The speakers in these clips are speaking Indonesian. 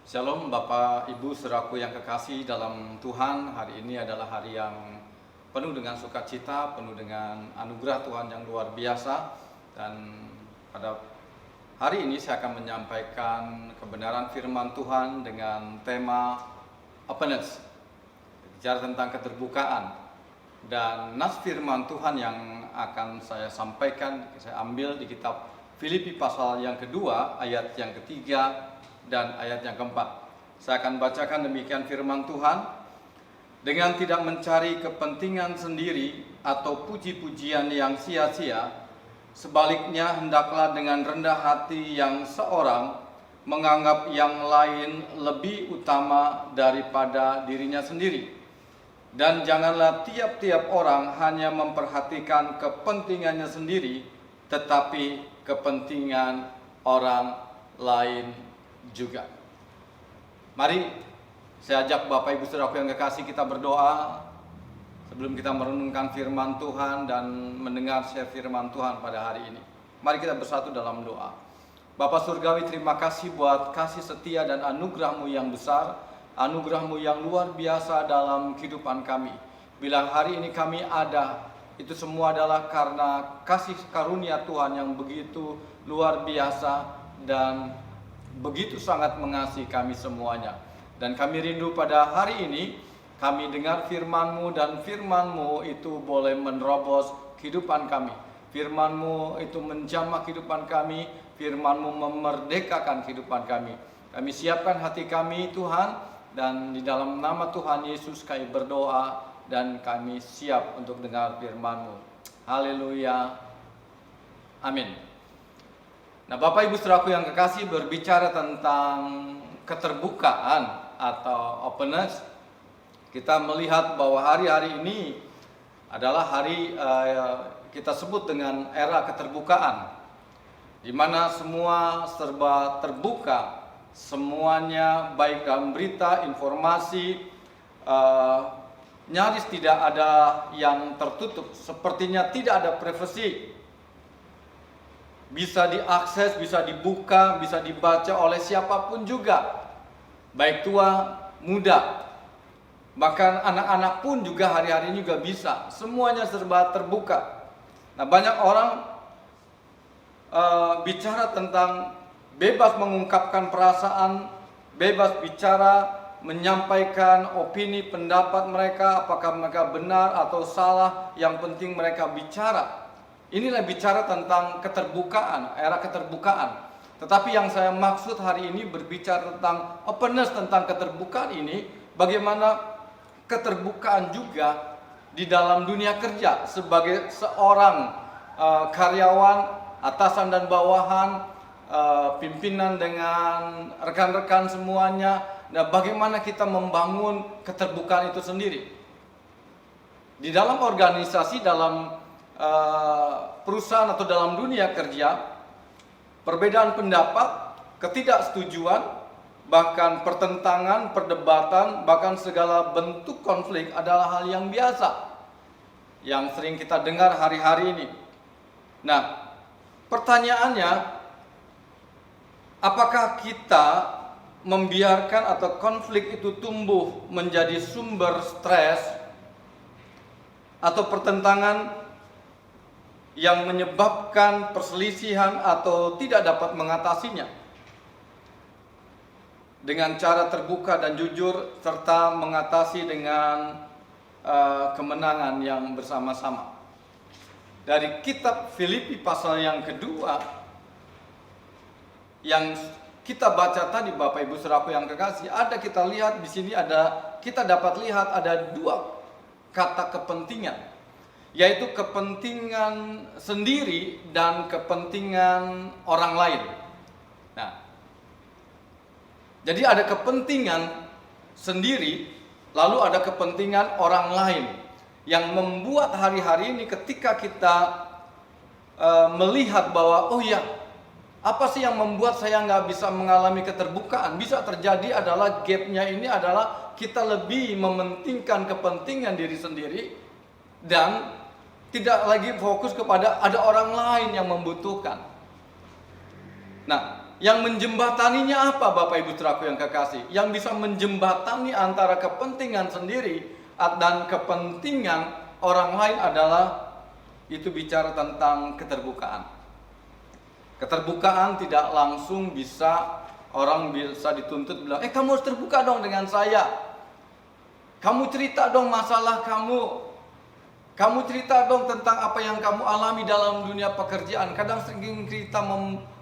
Shalom Bapak Ibu saudaraku yang kekasih dalam Tuhan. Hari ini adalah hari yang penuh dengan sukacita, penuh dengan anugerah Tuhan yang luar biasa. Dan pada hari ini saya akan menyampaikan kebenaran firman Tuhan dengan tema openness, bicara tentang keterbukaan. Dan nas firman Tuhan yang akan saya sampaikan, saya ambil di kitab Filipi pasal yang kedua, ayat yang ketiga dan ayat yang keempat. Saya akan bacakan demikian firman Tuhan. Dengan tidak mencari kepentingan sendiri atau puji-pujian yang sia-sia, sebaliknya hendaklah dengan rendah hati yang seorang menganggap yang lain lebih utama daripada dirinya sendiri. Dan janganlah tiap-tiap orang hanya memperhatikan kepentingannya sendiri, tetapi kepentingan orang lain juga. Mari saya ajak Bapak Ibu Saudaraku yang kekasih, kita berdoa sebelum kita merenungkan firman Tuhan dan mendengar share firman Tuhan pada hari ini. Mari kita bersatu dalam doa. Bapa Surgawi, terima kasih buat kasih setia dan anugerah-Mu yang besar, anugerah-Mu yang luar biasa dalam kehidupan kami. Bila hari ini kami ada, itu semua adalah karena kasih karunia Tuhan yang begitu luar biasa dan begitu sangat mengasihi kami semuanya. Dan kami rindu pada hari ini kami dengar firman-Mu, dan firman-Mu itu boleh menerobos kehidupan kami. Firman-Mu itu menjamah kehidupan kami, firman-Mu memerdekakan kehidupan kami. Kami siapkan hati kami Tuhan, dan di dalam nama Tuhan Yesus kami berdoa dan kami siap untuk dengar firman-Mu. Haleluya. Amin. Nah, Bapak Ibu Saudaraku yang kekasih, berbicara tentang keterbukaan atau openness, kita melihat bahwa hari-hari ini adalah hari kita sebut dengan era keterbukaan, di mana semua serba terbuka, semuanya baik dalam berita, informasi, nyaris tidak ada yang tertutup, sepertinya tidak ada privasi. Bisa diakses, bisa dibuka, bisa dibaca oleh siapapun juga, baik tua, muda, bahkan anak-anak pun juga hari-hari ini juga bisa. Semuanya serba terbuka. Nah, banyak orang bicara tentang bebas mengungkapkan perasaan, bebas bicara, menyampaikan opini, pendapat mereka, apakah mereka benar atau salah, yang penting mereka bicara. Inilah bicara tentang keterbukaan, era keterbukaan. Tetapi yang saya maksud hari ini berbicara tentang openness, tentang keterbukaan ini, bagaimana keterbukaan juga di dalam dunia kerja sebagai seorang karyawan, atasan dan bawahan, pimpinan dengan rekan-rekan semuanya. Nah, bagaimana kita membangun keterbukaan itu sendiri di dalam organisasi, dalam perusahaan atau dalam dunia kerja. Perbedaan pendapat, ketidaksetujuan, bahkan pertentangan, perdebatan, bahkan segala bentuk konflik adalah hal yang biasa yang sering kita dengar hari-hari ini. Nah, pertanyaannya, apakah kita membiarkan atau konflik itu tumbuh menjadi sumber stres atau pertentangan yang menyebabkan perselisihan atau tidak dapat mengatasinya dengan cara terbuka dan jujur, serta mengatasi dengan kemenangan yang bersama-sama. Dari kitab Filipi pasal yang kedua yang kita baca tadi, Bapak Ibu Saudaraku yang kekasih, kita lihat di sini kita dapat lihat ada dua kata kepentingan, yaitu kepentingan sendiri dan kepentingan orang lain. Nah, jadi ada kepentingan sendiri, lalu ada kepentingan orang lain, yang membuat hari-hari ini ketika kita melihat bahwa, oh ya, apa sih yang membuat saya nggak bisa mengalami keterbukaan? Bisa terjadi adalah gapnya ini adalah kita lebih mementingkan kepentingan diri sendiri dan tidak lagi fokus kepada ada orang lain yang membutuhkan. Nah, yang menjembataninya apa Bapak Ibu Saudaraku yang kekasih? Yang bisa menjembatani antara kepentingan sendiri dan kepentingan orang lain adalah itu bicara tentang keterbukaan. Keterbukaan tidak langsung bisa, orang bisa dituntut bilang, kamu harus terbuka dong dengan saya. Kamu cerita dong masalah kamu. Kamu cerita dong tentang apa yang kamu alami dalam dunia pekerjaan. Kadang sering kita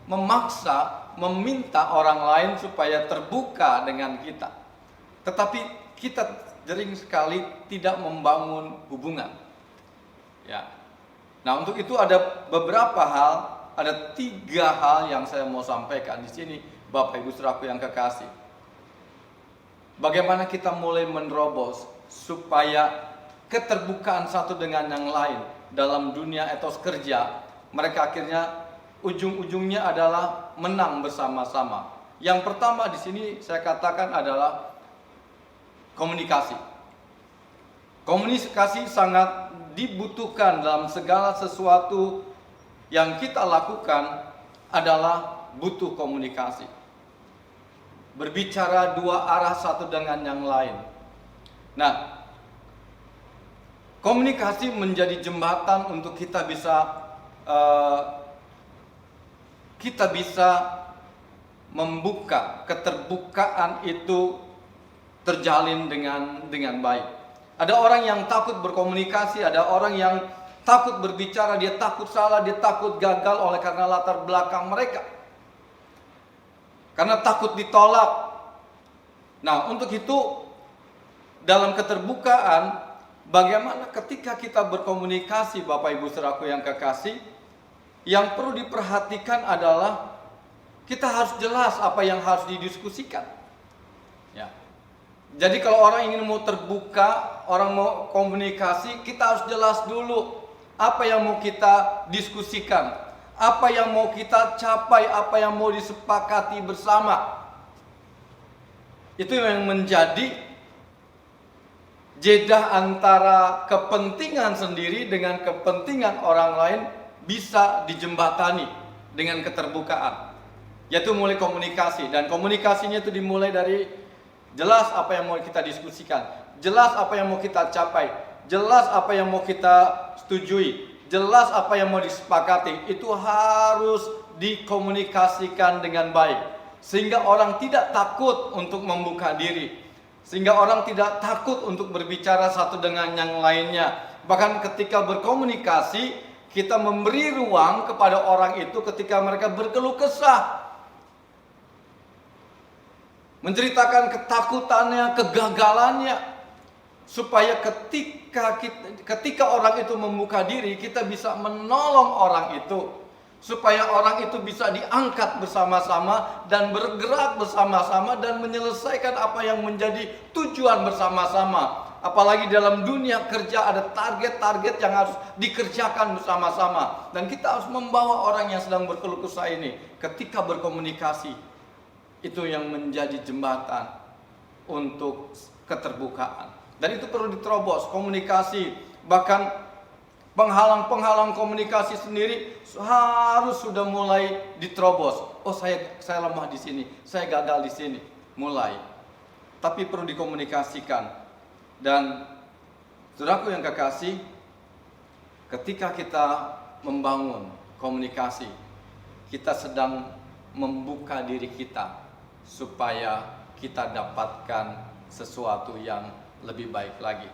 memaksa, meminta orang lain supaya terbuka dengan kita. Tetapi kita sering sekali tidak membangun hubungan. Ya. Nah, untuk itu ada beberapa hal, ada 3 hal yang saya mau sampaikan di sini, Bapak Ibu Saudaraku yang kekasih. Bagaimana kita mulai menerobos supaya keterbukaan satu dengan yang lain dalam dunia etos kerja, mereka akhirnya ujung-ujungnya adalah menang bersama-sama. Yang pertama di sini saya katakan adalah komunikasi. Komunikasi sangat dibutuhkan dalam segala sesuatu yang kita lakukan adalah butuh komunikasi. Berbicara 2 arah satu dengan yang lain. Nah, komunikasi menjadi jembatan untuk kita bisa membuka keterbukaan itu terjalin dengan baik. Ada orang yang takut berkomunikasi, ada orang yang takut berbicara, dia takut salah, dia takut gagal oleh karena latar belakang mereka. Karena takut ditolak. Nah, untuk itu dalam keterbukaan, bagaimana ketika kita berkomunikasi, Bapak Ibu Saudaraku yang kekasih, yang perlu diperhatikan adalah kita harus jelas apa yang harus didiskusikan. Ya. Jadi kalau orang ingin mau terbuka, orang mau komunikasi, kita harus jelas dulu apa yang mau kita diskusikan, apa yang mau kita capai, apa yang mau disepakati bersama. Itu yang menjadi jeda antara kepentingan sendiri dengan kepentingan orang lain bisa dijembatani dengan keterbukaan, yaitu mulai komunikasi. Dan komunikasinya itu dimulai dari jelas apa yang mau kita diskusikan, jelas apa yang mau kita capai, jelas apa yang mau kita setujui, jelas apa yang mau disepakati. Itu harus dikomunikasikan dengan baik, sehingga orang tidak takut untuk membuka diri, sehingga orang tidak takut untuk berbicara satu dengan yang lainnya. Bahkan ketika berkomunikasi, kita memberi ruang kepada orang itu ketika mereka berkeluh kesah, menceritakan ketakutannya, kegagalannya, supaya ketika orang itu membuka diri, kita bisa menolong orang itu, supaya orang itu bisa diangkat bersama-sama dan bergerak bersama-sama dan menyelesaikan apa yang menjadi tujuan bersama-sama. Apalagi dalam dunia kerja ada target-target yang harus dikerjakan bersama-sama. Dan kita harus membawa orang yang sedang berkeluh kesah ini ketika berkomunikasi. Itu yang menjadi jembatan untuk keterbukaan. Dan itu perlu diterobos, komunikasi. Bahkan penghalang-penghalang komunikasi sendiri harus sudah mulai diterobos. Oh, saya lemah di sini, saya gagal di sini. Mulai. Tapi perlu dikomunikasikan. Dan saudaraku yang kekasih, ketika kita membangun komunikasi, kita sedang membuka diri kita supaya kita dapatkan sesuatu yang lebih baik lagi.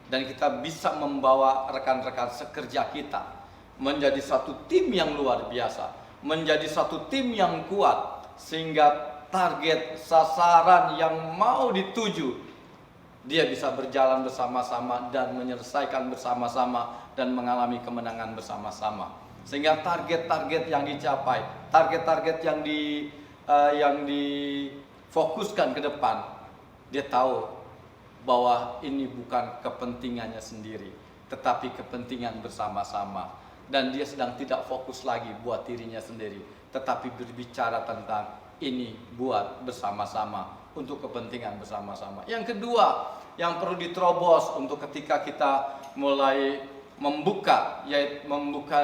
Dan kita bisa membawa rekan-rekan sekerja kita menjadi satu tim yang luar biasa, menjadi satu tim yang kuat, sehingga target sasaran yang mau dituju dia bisa berjalan bersama-sama dan menyelesaikan bersama-sama dan mengalami kemenangan bersama-sama. Sehingga target-target yang dicapai, target-target yang difokuskan ke depan, dia tahu bahwa ini bukan kepentingannya sendiri, tetapi kepentingan bersama-sama. Dan dia sedang tidak fokus lagi buat dirinya sendiri, tetapi berbicara tentang ini buat bersama-sama, untuk kepentingan bersama-sama. Yang kedua yang perlu diterobos untuk ketika kita mulai membuka, yaitu membuka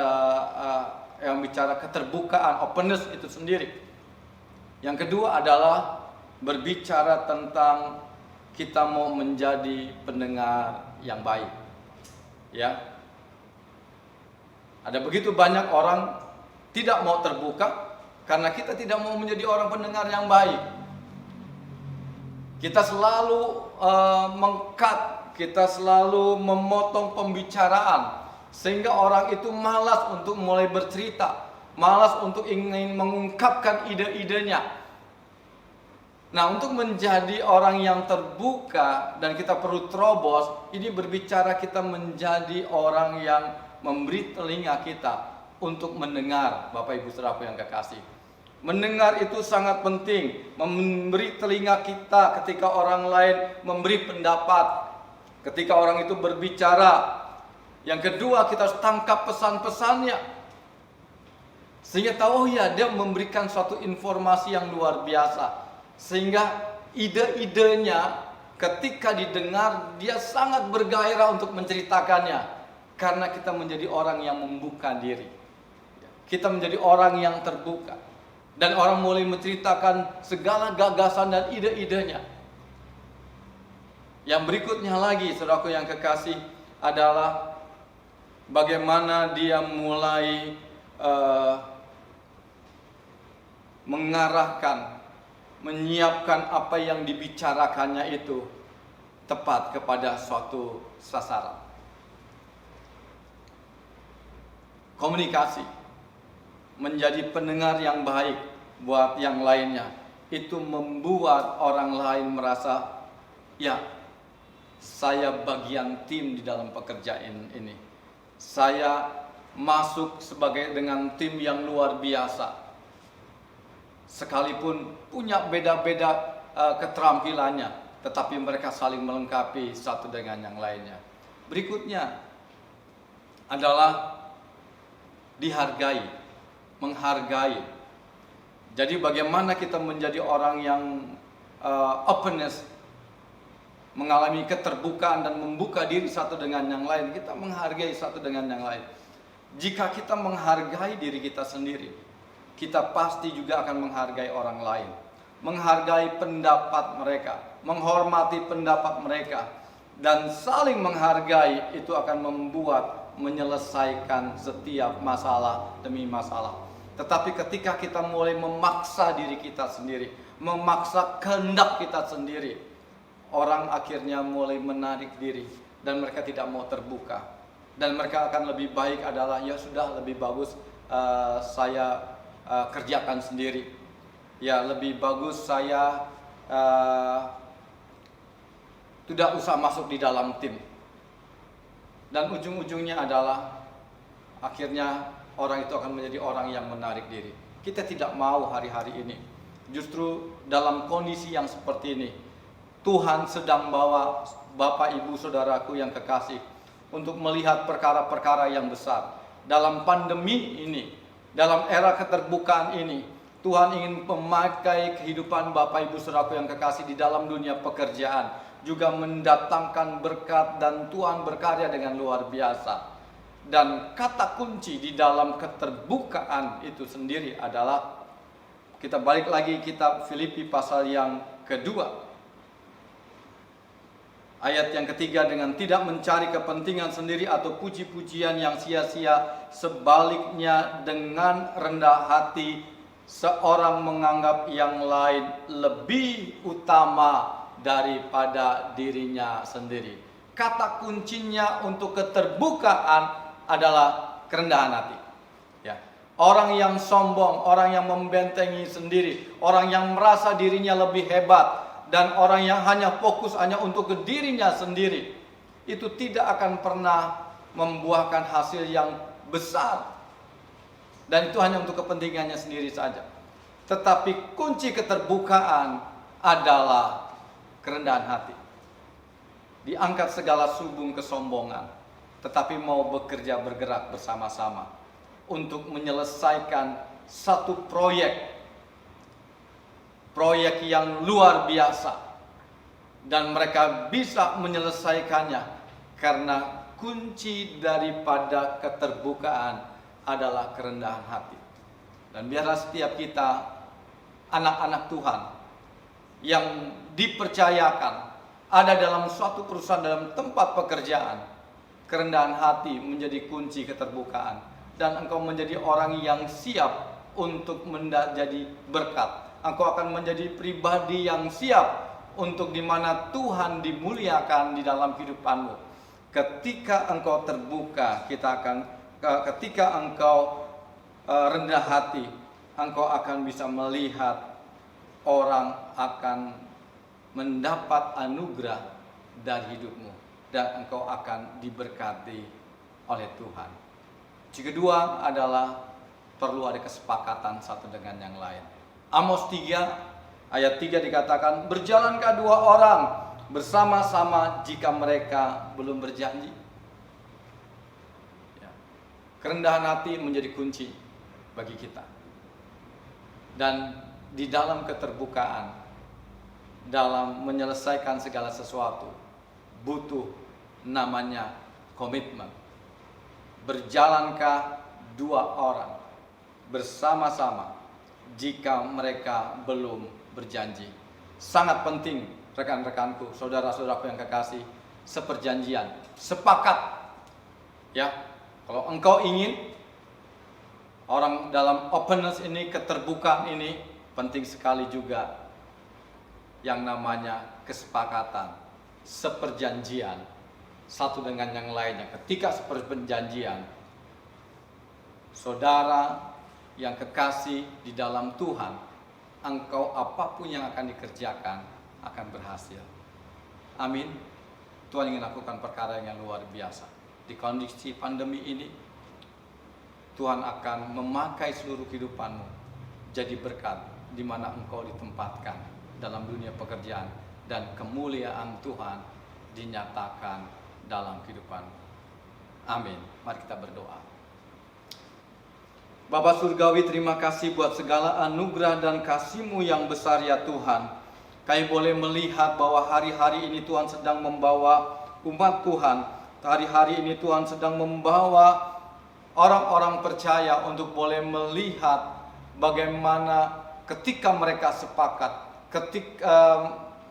yang bicara keterbukaan, openness itu sendiri. Yang kedua adalah berbicara tentang kita mau menjadi pendengar yang baik. Ya. Ada begitu banyak orang tidak mau terbuka karena kita tidak mau menjadi orang pendengar yang baik. Kita selalu meng-cut, kita selalu memotong pembicaraan sehingga orang itu malas untuk mulai bercerita, malas untuk ingin mengungkapkan ide-idenya. Nah, untuk menjadi orang yang terbuka dan kita perlu terobos, ini berbicara kita menjadi orang yang memberi telinga kita untuk mendengar, Bapak Ibu Saudaraku yang kekasih. Mendengar itu sangat penting, memberi telinga kita ketika orang lain memberi pendapat, ketika orang itu berbicara. Yang kedua, kita harus tangkap pesan-pesannya. Sehingga tahu, oh ya, dia memberikan suatu informasi yang luar biasa. Sehingga ide-idenya ketika didengar, dia sangat bergairah untuk menceritakannya. Karena kita menjadi orang yang membuka diri. Kita menjadi orang yang terbuka. Dan orang mulai menceritakan segala gagasan dan ide-idenya. Yang berikutnya lagi, saudaraku yang kekasih, adalah bagaimana dia mulai mengarahkan, menyiapkan apa yang dibicarakannya itu tepat kepada suatu sasaran. Komunikasi, menjadi pendengar yang baik buat yang lainnya, itu membuat orang lain merasa, ya, saya bagian tim di dalam pekerjaan ini. Saya masuk sebagai dengan tim yang luar biasa. Sekalipun punya beda-beda keterampilannya, tetapi mereka saling melengkapi satu dengan yang lainnya. Berikutnya adalah dihargai, menghargai. Jadi bagaimana kita menjadi orang yang openness, mengalami keterbukaan dan membuka diri satu dengan yang lain. Kita menghargai satu dengan yang lain. Jika kita menghargai diri kita sendiri, kita pasti juga akan menghargai orang lain, menghargai pendapat mereka, menghormati pendapat mereka, dan saling menghargai itu akan membuat menyelesaikan setiap masalah demi masalah. Tetapi ketika kita mulai memaksa diri kita sendiri, memaksa kehendak kita sendiri, orang akhirnya mulai menarik diri dan mereka tidak mau terbuka. Dan mereka akan lebih baik adalah, ya sudah, lebih bagus saya kerjakan sendiri. Ya, lebih bagus saya tidak usah masuk di dalam tim. Dan ujung-ujungnya adalah akhirnya orang itu akan menjadi orang yang menarik diri. Kita tidak mau hari-hari ini. Justru dalam kondisi yang seperti ini, Tuhan sedang bawa Bapak Ibu Saudaraku yang kekasih untuk melihat perkara-perkara yang besar. Dalam pandemi ini, dalam era keterbukaan ini, Tuhan ingin memakai kehidupan Bapak Ibu Saudaraku yang kekasih di dalam dunia pekerjaan, juga mendatangkan berkat, dan Tuhan berkarya dengan luar biasa. Dan kata kunci di dalam keterbukaan itu sendiri adalah, kita balik lagi kitab Filipi pasal yang kedua, ayat yang ketiga, dengan tidak mencari kepentingan sendiri atau puji-pujian yang sia-sia, sebaliknya dengan rendah hati seorang menganggap yang lain lebih utama daripada dirinya sendiri. Kata kuncinya untuk keterbukaan adalah kerendahan hati. Ya. Orang yang sombong, orang yang membentengi sendiri, orang yang merasa dirinya lebih hebat, dan orang yang hanya fokus hanya untuk ke dirinya sendiri, itu tidak akan pernah membuahkan hasil yang besar. Dan itu hanya untuk kepentingannya sendiri saja. Tetapi kunci keterbukaan adalah kerendahan hati. Diangkat segala subung kesombongan, tetapi mau bekerja bergerak bersama-sama untuk menyelesaikan satu proyek yang luar biasa, dan mereka bisa menyelesaikannya karena kunci daripada keterbukaan adalah kerendahan hati. Dan biarlah setiap kita anak-anak Tuhan yang dipercayakan ada dalam suatu perusahaan, dalam tempat pekerjaan, kerendahan hati menjadi kunci keterbukaan, dan engkau menjadi orang yang siap untuk menjadi berkat. Engkau akan menjadi pribadi yang siap untuk dimana Tuhan dimuliakan di dalam kehidupanmu. Ketika engkau terbuka, ketika engkau rendah hati, engkau akan bisa melihat orang akan mendapat anugerah dari hidupmu, dan engkau akan diberkati oleh Tuhan. Yang kedua adalah perlu ada kesepakatan satu dengan yang lain. Amos 3 ayat 3 dikatakan, berjalankah dua orang bersama-sama jika mereka belum berjanji? Ya. Kerendahan hati menjadi kunci bagi kita. Dan di dalam keterbukaan, dalam menyelesaikan segala sesuatu, butuh namanya komitmen. Berjalankah dua orang bersama-sama jika mereka belum berjanji? Sangat penting, rekan-rekanku, saudara-saudaraku yang kekasih, seperjanjian, sepakat. Ya, kalau engkau ingin orang dalam openness ini, keterbukaan ini, penting sekali juga yang namanya kesepakatan, seperjanjian satu dengan yang lainnya. Ketika seperjanjian, saudara yang kekasih di dalam Tuhan, engkau apapun yang akan dikerjakan akan berhasil. Amin. Tuhan ingin lakukan perkara yang luar biasa. Di kondisi pandemi ini, Tuhan akan memakai seluruh kehidupanmu jadi berkat di mana engkau ditempatkan dalam dunia pekerjaan, dan kemuliaan Tuhan dinyatakan dalam kehidupan. Amin. Mari kita berdoa. Bapa Surgawi, terima kasih buat segala anugerah dan kasih-Mu yang besar ya Tuhan. Kami boleh melihat bahwa hari-hari ini Tuhan sedang membawa umat Tuhan. Hari-hari ini Tuhan sedang membawa orang-orang percaya untuk boleh melihat bagaimana ketika mereka sepakat, ketika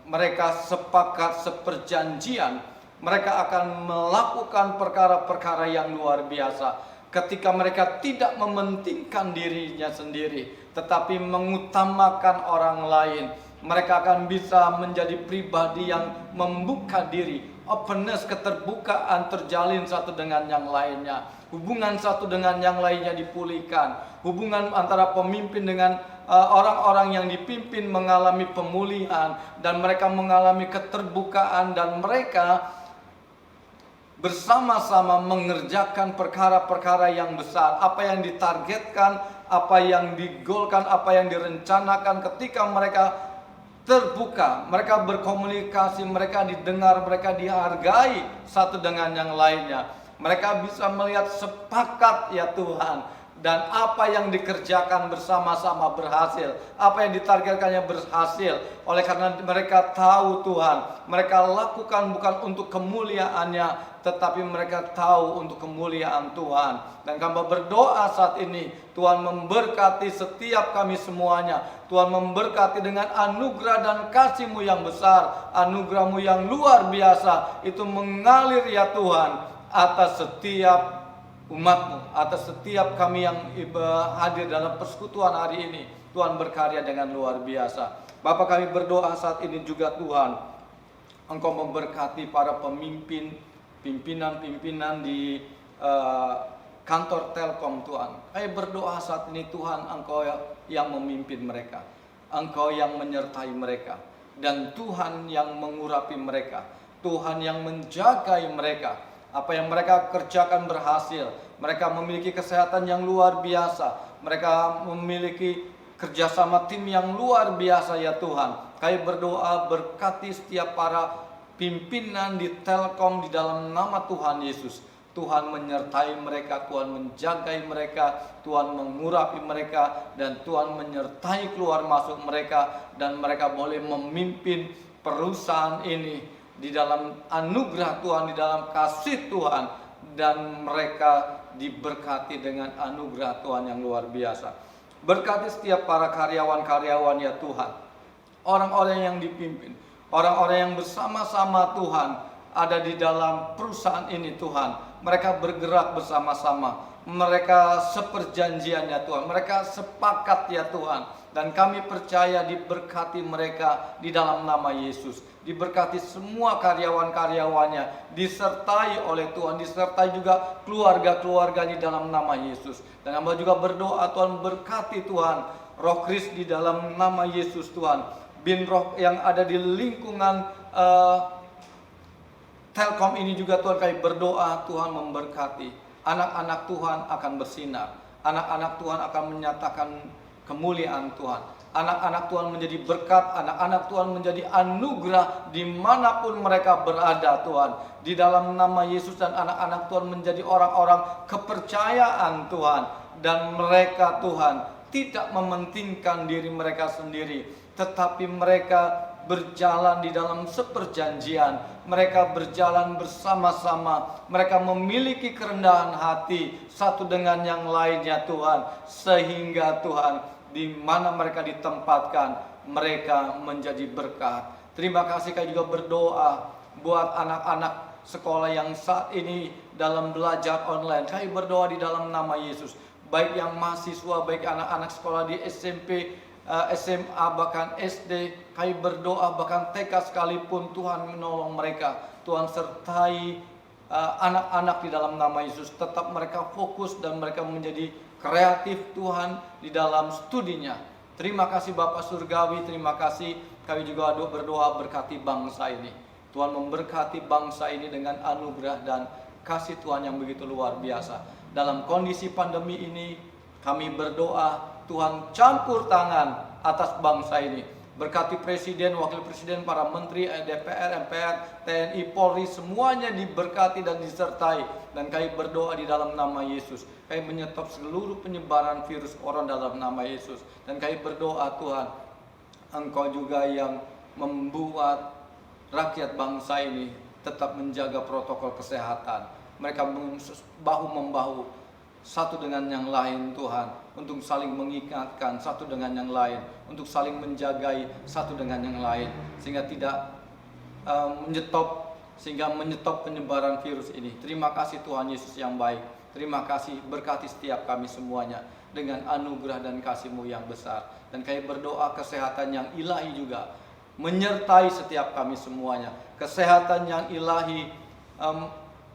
mereka sepakat seperjanjian, mereka akan melakukan perkara-perkara yang luar biasa. Ketika mereka tidak mementingkan dirinya sendiri, tetapi mengutamakan orang lain, mereka akan bisa menjadi pribadi yang membuka diri. Openness, keterbukaan terjalin satu dengan yang lainnya. Hubungan satu dengan yang lainnya dipulihkan. Hubungan antara pemimpin dengan orang-orang yang dipimpin mengalami pemulihan, dan mereka mengalami keterbukaan, dan mereka bersama-sama mengerjakan perkara-perkara yang besar. Apa yang ditargetkan, apa yang digolkan, apa yang direncanakan, ketika mereka terbuka, mereka berkomunikasi, mereka didengar, mereka dihargai satu dengan yang lainnya. Mereka bisa melihat sepakat ya Tuhan, dan apa yang dikerjakan bersama-sama berhasil, apa yang ditargetkannya berhasil. Oleh karena mereka tahu Tuhan, mereka lakukan bukan untuk kemuliaannya, tetapi mereka tahu untuk kemuliaan Tuhan. Dan kami berdoa saat ini, Tuhan memberkati setiap kami semuanya. Tuhan memberkati dengan anugerah dan kasih-Mu yang besar, anugerah-Mu yang luar biasa, itu mengalir ya Tuhan atas setiap umat-Mu, atas setiap kami yang hadir dalam persekutuan hari ini. Tuhan berkarya dengan luar biasa. Bapa, kami berdoa saat ini juga Tuhan, Engkau memberkati para pimpinan di kantor Telkom Tuhan. Kami berdoa saat ini Tuhan, Engkau yang memimpin mereka, Engkau yang menyertai mereka, dan Tuhan yang mengurapi mereka, Tuhan yang menjagai mereka. Apa yang mereka kerjakan berhasil. Mereka memiliki kesehatan yang luar biasa. Mereka memiliki kerjasama tim yang luar biasa ya Tuhan. Kami berdoa berkati setiap para pimpinan di Telkom di dalam nama Tuhan Yesus. Tuhan menyertai mereka, Tuhan menjagai mereka, Tuhan mengurapi mereka, dan Tuhan menyertai keluar masuk mereka, dan mereka boleh memimpin perusahaan ini di dalam anugerah Tuhan, di dalam kasih Tuhan, dan mereka diberkati dengan anugerah Tuhan yang luar biasa. Berkati setiap para karyawan-karyawan ya Tuhan, orang-orang yang dipimpin, orang-orang yang bersama-sama Tuhan ada di dalam perusahaan ini Tuhan. Mereka bergerak bersama-sama, mereka seperjanjian ya Tuhan, mereka sepakat ya Tuhan. Dan kami percaya diberkati mereka di dalam nama Yesus. Diberkati semua karyawan-karyawannya, disertai oleh Tuhan, disertai juga keluarga-keluarga di dalam nama Yesus. Dan hamba juga berdoa Tuhan, berkati Tuhan Roh Kris di dalam nama Yesus Tuhan. Bin Roh yang ada di lingkungan Telkom ini juga Tuhan, kami berdoa Tuhan memberkati. Anak-anak Tuhan akan bersinar, anak-anak Tuhan akan menyatakan kemuliaan Tuhan. Anak-anak Tuhan menjadi berkat, anak-anak Tuhan menjadi anugerah dimanapun mereka berada Tuhan. Di dalam nama Yesus, dan anak-anak Tuhan menjadi orang-orang kepercayaan Tuhan. Dan mereka Tuhan tidak mementingkan diri mereka sendiri, tetapi mereka berjalan di dalam seperjanjian. Mereka berjalan bersama-sama. Mereka memiliki kerendahan hati satu dengan yang lainnya Tuhan. Sehingga Tuhan, di mana mereka ditempatkan, mereka menjadi berkat. Terima kasih. Kami juga berdoa buat anak-anak sekolah yang saat ini dalam belajar online. Kami berdoa di dalam nama Yesus, baik yang mahasiswa, baik anak-anak sekolah di SMP, SMA, bahkan SD. Kami berdoa bahkan TK sekalipun, Tuhan menolong mereka. Tuhan sertai anak-anak di dalam nama Yesus. Tetap mereka fokus dan mereka menjadi kreatif Tuhan di dalam studinya. Terima kasih Bapak Surgawi, terima kasih. Kami juga berdoa berkati bangsa ini. Tuhan memberkati bangsa ini dengan anugerah dan kasih Tuhan yang begitu luar biasa. Dalam kondisi pandemi ini kami berdoa Tuhan campur tangan atas bangsa ini. Berkati Presiden, Wakil Presiden, para Menteri, DPR, MPR, TNI, Polri, semuanya diberkati dan disertai. Dan kami berdoa di dalam nama Yesus. Kami menyetop seluruh penyebaran virus corona dalam nama Yesus. Dan kami berdoa Tuhan, Engkau juga yang membuat rakyat bangsa ini tetap menjaga protokol kesehatan. Mereka bahu-membahu satu dengan yang lain Tuhan, untuk saling mengingatkan satu dengan yang lain, untuk saling menjagai satu dengan yang lain, sehingga tidak menyetop penyebaran virus ini. Terima kasih Tuhan Yesus yang baik. Terima kasih, berkati setiap kami semuanya dengan anugerah dan kasih-Mu yang besar. Dan kami berdoa kesehatan yang ilahi juga menyertai setiap kami semuanya. Kesehatan yang ilahi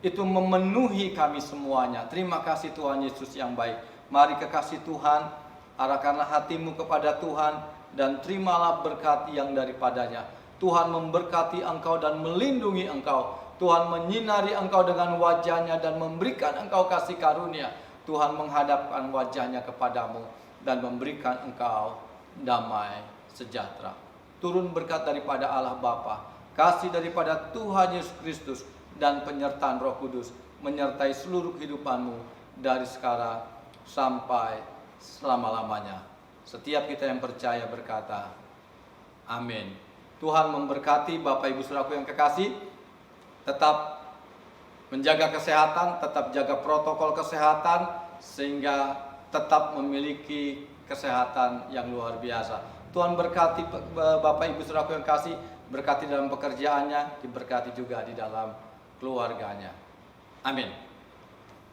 itu memenuhi kami semuanya. Terima kasih Tuhan Yesus yang baik. Mari kekasih Tuhan, arahkanlah hatimu kepada Tuhan dan terimalah berkat yang daripadanya. Tuhan memberkati engkau dan melindungi engkau. Tuhan menyinari engkau dengan wajahnya dan memberikan engkau kasih karunia. Tuhan menghadapkan wajahnya kepadamu dan memberikan engkau damai sejahtera. Turun berkat daripada Allah Bapa, kasih daripada Tuhan Yesus Kristus, dan penyertaan Roh Kudus menyertai seluruh kehidupanmu dari sekarang sampai selama-lamanya. Setiap kita yang percaya berkata, amin. Tuhan memberkati Bapak Ibu Saudaraku yang kekasih. Tetap menjaga kesehatan, tetap jaga protokol kesehatan, sehingga tetap memiliki kesehatan yang luar biasa. Tuhan berkati Bapak Ibu Saudaraku yang kasih, berkati dalam pekerjaannya, diberkati juga di dalam keluarganya. Amin.